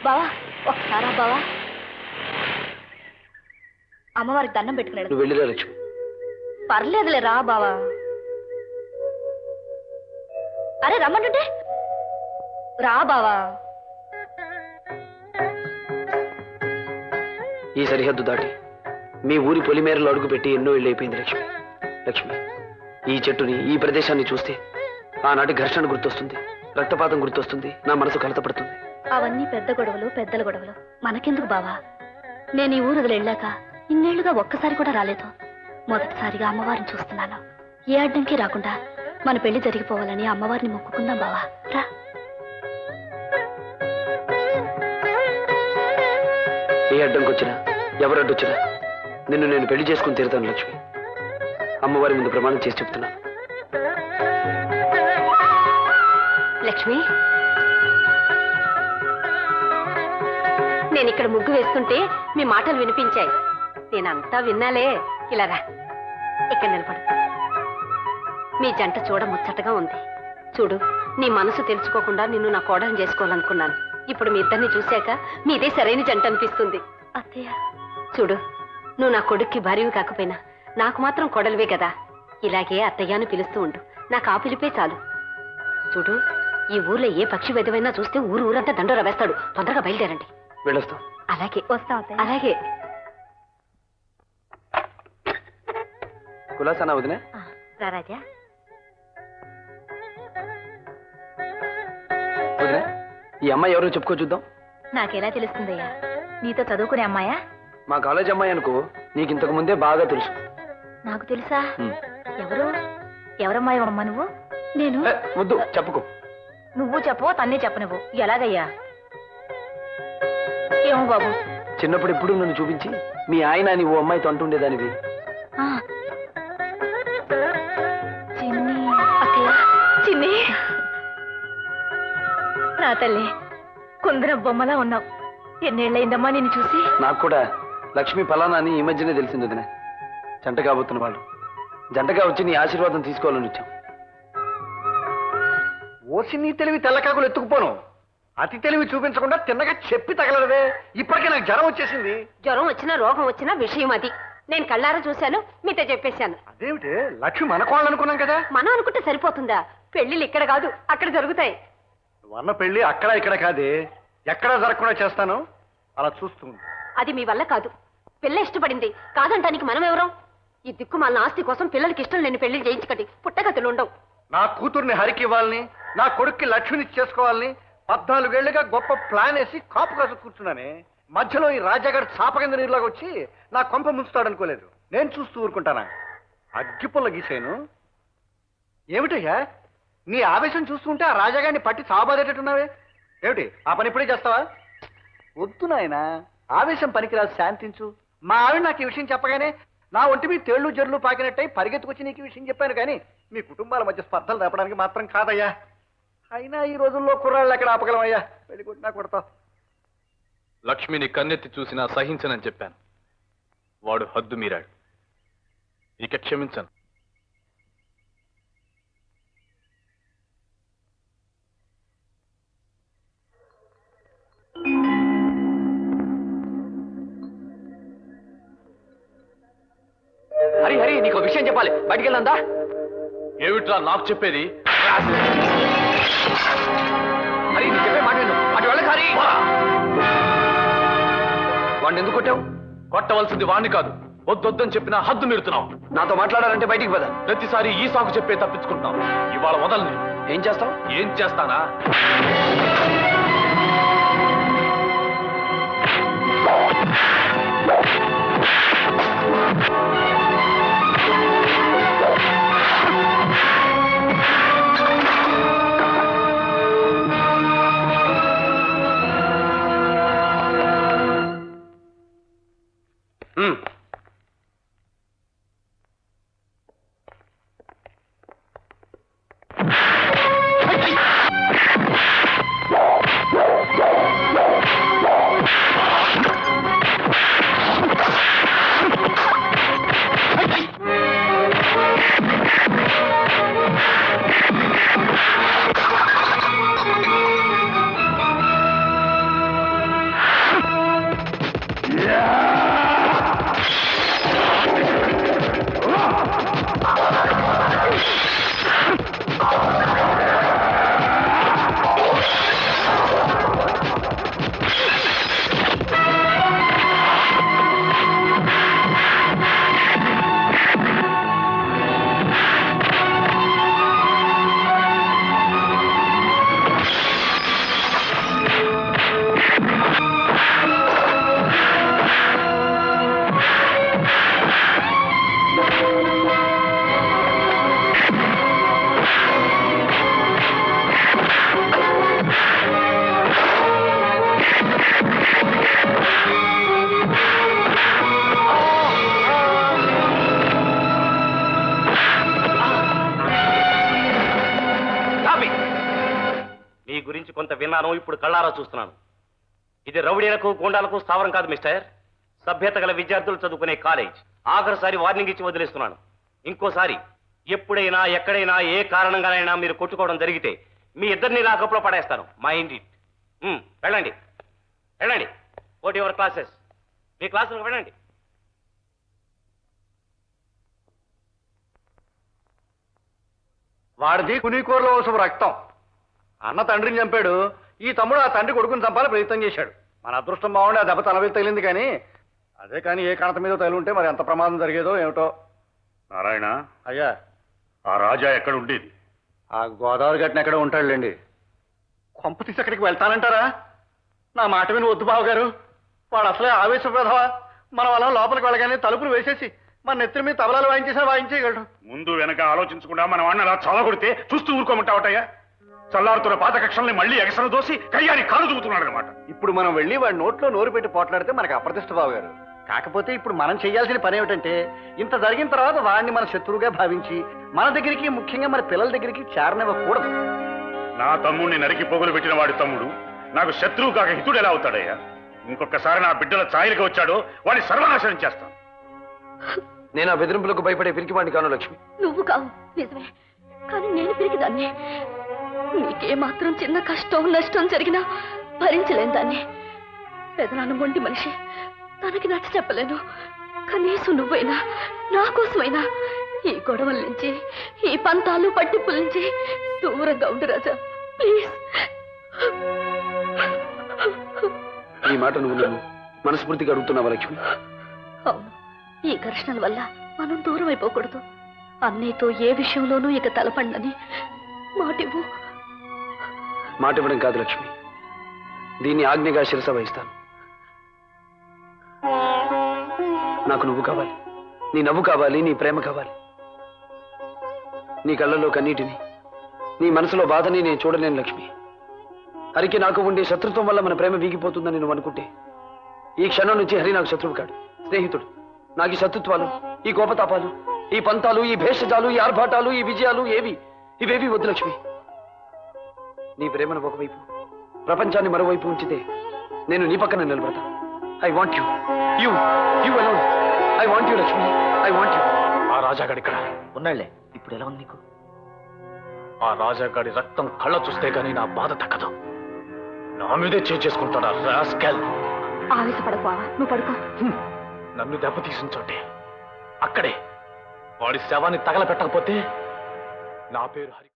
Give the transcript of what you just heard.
బావా ఒకసారా బావా అమ్మవారికి దండం పెట్టుకున్నాడు. నువ్వు వెళ్ళిరా లక్ష్మి. పర్లేదులే రా బావా. అరే రమ్మంటుంటే రా బావా. ఈ సరిహద్దు దాటి మీ ఊరి పొలిమేరలో అడుగుపెట్టి ఎన్నో ఇళ్ళు అయిపోయింది లక్ష్మి. లక్ష్మి, ఈ చెట్టుని ఈ ప్రదేశాన్ని చూస్తే ఆనాటి ఘర్షణ గుర్తొస్తుంది, రక్తపాతం గుర్తొస్తుంది, నా మనసు కలతపడుతుంది. అవన్నీ పెద్ద గొడవలు, పెద్దల గొడవలు మనకెందుకు బావా? నేను ఈ ఊరు వదిలి వెళ్ళాక ఇన్నేళ్లుగా ఒక్కసారి కూడా రాలేదు. మొదటిసారిగా అమ్మవారిని చూస్తున్నాను. ఏ అడ్డంకి రాకుండా మన పెళ్లి జరిగిపోవాలని అమ్మవారిని మొక్కుకుందాం బావా. రా. ఏ అడ్డంకొచ్చినా ఎవరు అడ్డొచ్చినా నిన్ను నేను పెళ్లి చేసుకుని తీరుతాను లక్ష్మి. అమ్మవారి ముందు ప్రమాణం చేసి చెప్తున్నాను. లక్ష్మి, నేను ఇక్కడ ముగ్గు వేస్తుంటే మీ మాటలు వినిపించాయి. నేనంతా విన్నాలే. ఇలా రా, ఇక్కడ నిలబడు. మీ జంట చూడ ముచ్చటగా ఉంది. చూడు, నీ మనసు తెలుసుకోకుండా నిన్ను నా కోడలు చేసుకోవాలనుకున్నాను. ఇప్పుడు మీ ఇద్దరిని చూశాక మీదే సరైన జంట అనిపిస్తుంది. అత్తయ్య చూడు, నువ్వు నా కొడుక్కి భార్యవి కాకపోయినా నాకు మాత్రం కొడలివే కదా. ఇలాగే అత్తయ్యను పిలుస్తూ ఉండు. నాకు ఆ పిలిపే చాలు. చూడు, ఈ ఊర్లో ఏ పక్షి వెదవైనా చూస్తే ఊరంతా దండోరా వేస్తాడు. తొందరగా బయలుదేరండి. వెళ్ళొస్తాం. అలాగే వస్తాం. అలాగే. కులాసానా వదినా? రాజా. వదినా, ఈ అమ్మాయి ఎవరో చెప్పుకో చూద్దాం. నాకెలా తెలుస్తుందయ్యా? నీతో చదువుకునే అమ్మాయా? మా కాలేజ్ అమ్మాయి అనుకో. నీకు ఇంతకు ముందే బాగా తెలుసు. నాకు తెలుసా? ఎవరు? ఎవరమ్మాయి అమ్మా నువ్వు? నేను వద్దు, చెప్పుకో. నువ్వు చెప్పవో తన్నే చెప్పనువ్వు. ఎలాగయ్యా? ఏమో బాబు, చిన్నప్పుడు ఎప్పుడు నన్ను చూపించి మీ ఆయన అని ఓ అమ్మాయితో అంటుండేదానివి. చిన్ని. అక్కయ్య, చిన్ని. నా తల్లి, కుందర బొమ్మలా ఉన్నావు. ఎన్నేళ్ళయిందమ్మా నిన్ను చూసి? నాకు కూడా లక్ష్మి ఫలానా అని ఈ మధ్యనే తెలిసింది వదిన. జంట కాబోతున్న వాళ్ళు జంటగా వచ్చి నీ ఆశీర్వాదం తీసుకోవాలని వచ్చాం. ఓసి నీ తెలివి తెల్లకాకులు ఎత్తుకుపోను. అతి తెలివి చూపించకుండా తిన్నగా చెప్పి తగలదే. ఇప్పటికే నాకు జ్వరం వచ్చేసింది. జ్వరం వచ్చినా రోగం వచ్చినా విషయం అది. నేను కళ్ళారా చూశాను, మీతో చెప్పేశాను. అదేమిటి, లక్ష్మి మనకోవాలనుకున్నాం కదా. మనం అనుకుంటే సరిపోతుందా? పెళ్లిళ్ళు ఇక్కడ కాదు, అక్కడ జరుగుతాయి. నువ్వన్న పెళ్లి అక్కడ ఇక్కడ కాదే, ఎక్కడా జరగకుండా చేస్తాను. అలా చూస్తూ ఉండు. అది మీ వల్ల కాదు. పిల్ల ఇష్టపడింది కాదంటానికి మనం ఎవరం? ఈ దిక్కుమాలిన ఆస్తి కోసం పిల్లలకి ఇష్టం లేని పెళ్లి చేయించకండి. పుట్టగతులు ఉండవు. నా కూతుర్ని హరికి ఇవ్వాలని, నా కొడుక్కి లక్ష్మిని చేసుకోవాలని 14 ఏళ్లుగా గొప్ప ప్లాన్ వేసి కాపు కాసు కూర్చున్నానే. మధ్యలో ఈ రాజాగారు చాప కింద నీరులాగా వచ్చి నా కొంప ముంచుతాడనుకోలేదు. నేను చూస్తూ ఊరుకుంటానా? అగ్గిపుల్ల గీసాను. ఏమిటయ్యా నీ ఆవేశం చూస్తుంటే ఆ రాజాగారిని పట్టి చాబాదేటట్టున్నావే. ఏమిటి, ఆ పని ఇప్పుడే చేస్తావా? వద్దు నాయనా, ఆవేశం పనికిరాదు, శాంతించు. మా ఆవిడ నాకు ఈ విషయం చెప్పగానే నా ఒంటి మీద తేళ్లు జర్లు పాకినట్టయి పరిగెత్తుకొచ్చి నీకు ఈ విషయం చెప్పాను. కానీ మీ కుటుంబాల మధ్య స్పర్ధలు రేపడానికి మాత్రం కాదయ్యా. అయినా ఈ రోజుల్లో కుర్రాళ్ళు ఎక్కడ ఆపగలమయ్యా? పెళ్లి కొట్టినా కొడతావు. లక్ష్మిని కన్నెత్తి చూసినా సహించనని చెప్పాను. వాడు హద్దు మీరాడు. ఇక క్షమించను. హరి హరి, నీకు విషయం చెప్పాలి. బయటికి వెళ్ళందా? ఏమిట్రా నాకు చెప్పేది? హరి, నీ చెప్పే మాట విను. అటు వెళ్ళక హరి. వాడిని ఎందుకు కొట్టావు? కొట్టవలసింది వాణ్ణి కాదు. వద్దొద్దని చెప్పినా హద్దు మీరుతున్నావు. నాతో మాట్లాడాలంటే బయటికి పద. ప్రతిసారి ఈ సాకు చెప్పే తప్పించుకుంటున్నావు. ఇవాళ వదలని. ఏం చేస్తావు? ఏం చేస్తానా? విన్నాను, ఇప్పుడు కళ్ళారా చూస్తున్నాను. ఇది రౌడీలకు గూండాలకు స్థావరం కాదు మిస్టర్. సభ్యత గల విద్యార్థులు చదువుకునే కాలేజ్. ఆఖరిసారి వార్నింగ్ ఇచ్చి వదిలేస్తున్నాను. ఇంకోసారి ఎప్పుడైనా ఎక్కడైనా ఏ కారణంగానైనా మీరు కొట్టుకోవడం జరిగితే మీ ఇద్దరిని లాకప్లో పడేస్తాను. Mind it. వెళ్ళండి వెళ్ళండి. Go to your classes. మీ క్లాసులకు వెళ్ళండి. వాడిది కునీకూరలో ఓసం రక్తం. అన్న తండ్రిని చంపాడు, ఈ తమ్ముడు ఆ తండ్రి కొడుకుని చంపాలని ప్రయత్నం చేశాడు. మన అదృష్టం బాగుండి ఆ దెబ్బ తల మీద తగిలింది, కానీ అదే కానీ ఏ కణత మీద తగిలి ఉంటే మరి ఎంత ప్రమాదం జరిగేదో ఏమిటో. నారాయణ, అయ్యా, ఆ రాజా ఎక్కడ ఉండేది? ఆ గోదావరి గట్టిన ఎక్కడ ఉంటాడులేండి. కొంప తీసి అక్కడికి వెళ్తానంటారా? నా మాట విని వద్దు బావగారు. వాడు అసలే ఆవేశప్రదవా. మనం అలా లోపలికి వెళ్ళగానే తలుపులు వేసేసి మన నెత్తిన మీద తబలాలు వాయించేయగలడు. ముందు వెనక ఆలోచించకుండా మనం వాడిని అలా చాలా కొడితే చూస్తూ ఊరుకోమంటావటయ్యా? చల్లారుతున్న పాత కక్షల్ని మళ్ళీ ఎగసన దోసి కయ్యాని కాలు దూకుతున్నాడు అనమాట. ఇప్పుడు మనం వెళ్ళి వాడి నోట్లో నోరు పెట్టి పోట్లాడితే మనకు అప్రతిష్ట బావగారు. కాకపోతే ఇప్పుడు మనం చేయాల్సిన పని ఏమిటంటే, ఇంత జరిగిన తర్వాత వాడిని మన శత్రువుగా భావించి మన దగ్గరికి, ముఖ్యంగా మన పిల్లల దగ్గరికి చేరనివ్వకూడదు. నా తమ్ముడిని నరికి పొగులు పెట్టిన వాడి తమ్ముడు నాకు శత్రువు కాక హితుడు ఎలా అవుతాడయ్యా? ఇంకొకసారి నా బిడ్డల ఛాయలుగా వచ్చాడో వాడిని సర్వనాశనం చేస్తాను. నేను ఆ బెదిరింపులకు భయపడే పిరికివాడిని కాను లక్ష్మి. నువ్వు కావు, నిజమే. కానీ నేను పిరికిదాన్ని. నీకే మాత్రం చిన్న కష్టం నష్టం జరిగినా భరించలేను దాన్ని. పెదనాన్న మొండి మనిషి, తనకి నచ్చ చెప్పలేను. కనీసం నువ్వైనా నా కోసమైనా ఈ గొడవల నుంచి, ఈ పంతాలు పట్టింపుల నుంచి దూరంగా ఉండు రాజా, ప్లీజ్. ఈ మాట నువ్వు నన్ను మనస్ఫూర్తిగా అడుగుతున్నావా లక్ష్మి? అవును, ఈ ఘర్షణల వల్ల మనం దూరం అయిపోకూడదు. అన్నయ్యతో ఏ విషయంలోనూ ఇక తలపండని మాటివ్వు. మాట ఇవ్వడం కాదు లక్ష్మి, దీన్ని ఆజ్ఞగా శిరస వహిస్తాను. నాకు నువ్వు కావాలి, నీ నవ్వు కావాలి, నీ ప్రేమ కావాలి. నీ కళ్ళల్లో కన్నీటిని, నీ మనసులో బాధని నేను చూడలేను లక్ష్మి. హరికి నాకు ఉండే శత్రుత్వం వల్ల మన ప్రేమ వీగిపోతుందని నువ్వు అనుకుంటే, ఈ క్షణం నుంచి హరి నాకు శత్రువు కాడు, స్నేహితుడు. నాకు ఈ శత్రుత్వాలు, ఈ కోపతాపాలు, ఈ పంతాలు, ఈ భేషజాలు, ఈ ఆర్భాటాలు, ఈ విజయాలు ఇవేవి వద్దు లక్ష్మి. నీ ప్రేమను ఒకవైపు, ప్రపంచాన్ని మరోవైపు ఉంచితే నేను నీ పక్కన నిలబడతా. I want you, you you alone. I want you Lakshmi, I want you. ఆ రాజాగాడి ఇక్కడ ఉన్నాళ్లే. ఇప్పుడు ఎలా ఉంది నీకు? ఆ రాజాగాడి రక్తం కళ్ళ చూస్తే గానీ నా బాధ తగ్గదు. నా మీదే చేసుకుంటాడా రాస్కెల్. ఆవేశపడకపోవా, నువ్వు పడుకో. నన్ను దెబ్బతీసిన చోటే అక్కడే వాడి శవాన్ని తగలపెట్టకపోతే నా పేరు హరి.